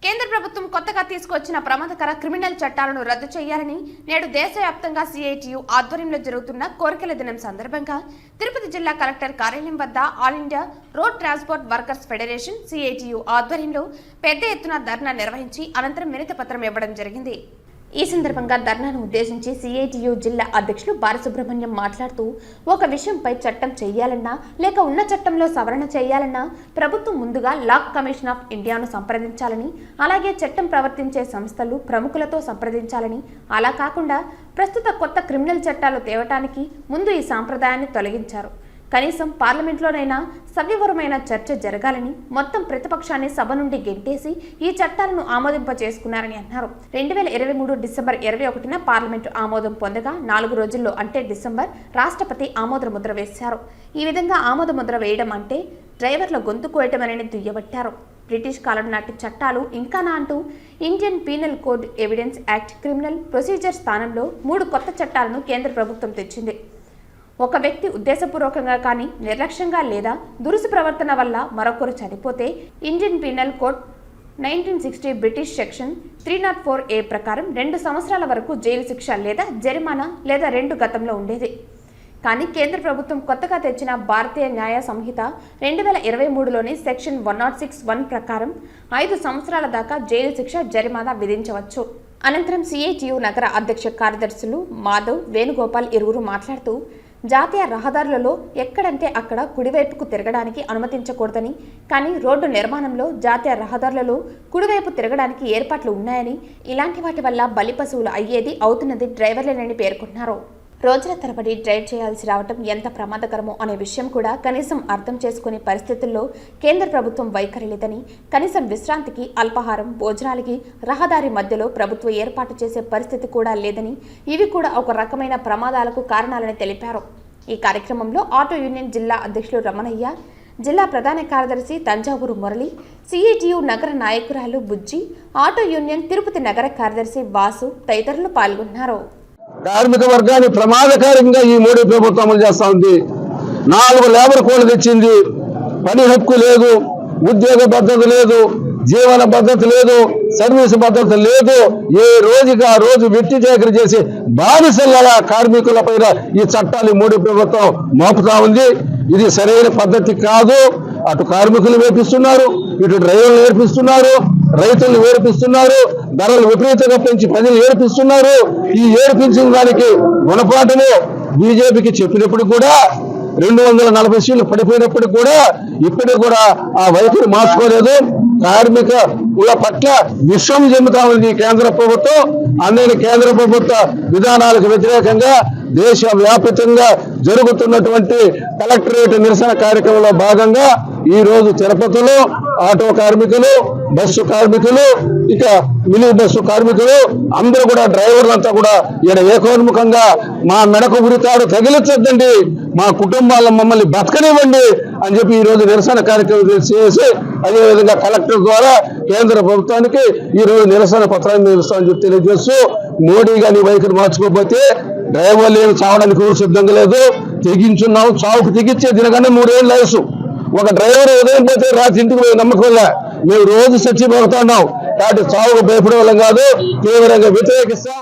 కేంద్ర ప్రభుత్వం కొత్తగా తీసుకొచ్చిన ప్రమాదకర క్రిమినల్ చట్టాలను రద్దు చేయాలని నేడు దేశవ్యాప్తంగా సిఐటియు ఆధ్వర్యంలో జరుగుతున్న కోరికల దినం సందర్భంగా తిరుపతి జిల్లా కలెక్టర్ కార్యాలయం వద్ద all India road transport workers federation CITU ఆధ్వర్యంలో పెద్ద ఎత్తున ధర్నా నిర్వహించి అనంతరం వినతి పత్రం ఇవ్వడం జరిగింది. ఈ సందర్భంగా ధర్నాను ఉద్దేశించి సిఐటియు జిల్లా అధ్యక్షులు బాలసుబ్రహ్మణ్యం మాట్లాడుతూ ఒక విషయంపై చట్టం చేయాలన్నా లేక ఉన్న చట్టంలో సవరణ చేయాలన్నా ప్రభుత్వం ముందుగా లా కమిషన్ ఆఫ్ ఇండియాను సంప్రదించాలని, అలాగే చట్టం ప్రవర్తించే సంస్థలు ప్రముఖులతో సంప్రదించాలని, అలా కాకుండా ప్రస్తుత కొత్త క్రిమినల్ చట్టాలు తేవటానికి ముందు ఈ సాంప్రదాయాన్ని తొలగించారు. కనీసం పార్లమెంట్లోనైనా సవివరమైన చర్చ జరగాలని మొత్తం ప్రతిపక్షాన్ని సభ నుండి గెంటేసి ఈ చట్టాలను ఆమోదింప చేసుకున్నారని అన్నారు. 2023 డిసెంబర్ 21న పార్లమెంటు ఆమోదం పొందగా 4 రోజుల్లో అంటే డిసెంబర్ రాష్ట్రపతి ఆమోద ముద్ర వేశారు. ఈ విధంగా ఆమోద ముద్ర వేయడం అంటే డ్రైవర్ల గొంతు కోయటమని దుయ్యబట్టారు. బ్రిటిష్ కాలం నాటి చట్టాలు ఇంకానా అంటూ Indian penal code, evidence act, criminal procedure స్థానంలో 3 కొత్త చట్టాలను కేంద్ర ప్రభుత్వం తెచ్చింది. ఒక వ్యక్తి ఉద్దేశపూర్వకంగా కానీ నిర్లక్ష్యంగా లేదా దురుసు ప్రవర్తన వల్ల మరొకరు చనిపోతే Indian penal code 1960 British section 304A ప్రకారం 2 సంవత్సరాల వరకు జైలు శిక్ష లేదా జరిమానా లేదా 2 గతంలో ఉండేది. కానీ కేంద్ర ప్రభుత్వం కొత్తగా తెచ్చిన భారతీయ న్యాయ సంహిత 2023లోని సెక్షన్ 106(1) ప్రకారం 5 సంవత్సరాల దాకా జైలు శిక్ష, జరిమానా విధించవచ్చు. అనంతరం సిఐటియు నగర అధ్యక్ష కార్యదర్శులు మాధవ్, వేణుగోపాల్ ఇరువురు మాట్లాడుతూ జాతీయ రహదారులలో ఎక్కడంటే అక్కడ కుడివైపుకు తిరగడానికి అనుమతించకూడదని, కానీ రోడ్డు నిర్మాణంలో జాతీయ రహదారులలో కుడివైపు తిరగడానికి ఏర్పాట్లు ఉన్నాయని, ఇలాంటి వాటి వల్ల బలి పశువులు అవుతున్నది డ్రైవర్లేనని పేర్కొన్నారు. రోజుల తరబడి డ్రైవ్ చేయాల్సి రావటం ఎంత ప్రమాదకరమో అనే విషయం కూడా కనీసం అర్థం చేసుకునే పరిస్థితుల్లో కేంద్ర ప్రభుత్వం వైఖరి లేదని, కనీసం విశ్రాంతికి, అల్పాహారం, భోజనాలకి రహదారి మధ్యలో ప్రభుత్వం ఏర్పాటు చేసే పరిస్థితి కూడా లేదని, ఇవి కూడా ఒక రకమైన ప్రమాదాలకు కారణాలని తెలిపారు. ఈ కార్యక్రమంలో ఆటో యూనియన్ జిల్లా అధ్యక్షులు రమణయ్య, జిల్లా ప్రధాన కార్యదర్శి తంజావూరు మురళి, సిఐటియు నగర నాయకురాలు బుజ్జి, ఆటో యూనియన్ తిరుపతి నగర కార్యదర్శి వాసు తదితరులు పాల్గొన్నారు. కార్మిక వర్గాన్ని ప్రమాదకరంగా ఈ మోడీ ప్రభుత్వం అమలు చేస్తా ఉంది. 4 లేబర్ కోడ్లు తెచ్చింది. పని హక్కు లేదు, ఉద్యోగ భద్రత లేదు, జీవన భద్రత లేదు, సర్వీస్ భద్రత లేదు. ఏ రోజుకి ఆ రోజు వెట్టి చాకరీ చేసి బానిసల కార్మికుల పైన ఈ చట్టాలు మోడీ ప్రభుత్వం మోపుతా ఉంది. ఇది సరైన పద్ధతి కాదు. అటు కార్మికులు వేపిస్తున్నారు, ఇటు డ్రైవర్లు ఏర్పిస్తున్నారు, రైతులను ఏర్పిస్తున్నారు, ధరలు విపరీతంగా పెంచి ప్రజలు ఏర్పిస్తున్నారు. ఈ ఏర్పించిన దానికి గుణపాఠము బీజేపీకి చెప్పినప్పుడు కూడా 240 సీట్లు పడిపోయినప్పుడు కూడా ఇప్పటికి కూడా ఆ వైఖరి మార్చుకోలేదు. కార్మికుల పట్ల విశ్వం చెందుతా ఉంది కేంద్ర ప్రభుత్వం. అందుకని కేంద్ర ప్రభుత్వ విధానాలకు వ్యతిరేకంగా దేశవ్యాప్తంగా జరుగుతున్నటువంటి కలెక్టరేట్ నిరసన కార్యక్రమంలో భాగంగా ఈ రోజు తిరుపతిలో ఆటో కార్మికులు, బస్సు కార్మికులు, ఇక మినీ బస్సు కార్మికులు అందరూ కూడా డ్రైవర్లంతా కూడా ఈయన ఏకోన్ముఖంగా మా మెడకు ఉరితాడు తగిలించొద్దండి, మా కుటుంబాలను మమ్మల్ని బతకనివ్వండి అని చెప్పి ఈ రోజు నిరసన కార్యక్రమం చేసి అదేవిధంగా కలెక్టర్ ద్వారా కేంద్ర ప్రభుత్వానికి ఈ రోజు నిరసన పత్రాన్ని నిలుస్తామని చెప్పి తెలియజేస్తూ, మోడీ గాని వైఖరి మార్చుకోకపోతే డ్రైవర్లు ఏమి చావడానికి కూడా సిద్ధంగా లేదు. తెగించున్నాం, చావుకు తెగించే దీనికన్నా 3 ఏళ్ళు వయసు. ఒక డ్రైవర్ ఉదయం పోతే రాత్రి ఇంటికి పోయి నమ్మకం వల్ల మేము రోజు చచ్చిపోతున్నాం. కాబట్టి చావుకు భయపడే వాళ్ళం కాదు, తీవ్రంగా వ్యతిరేకిస్తాం.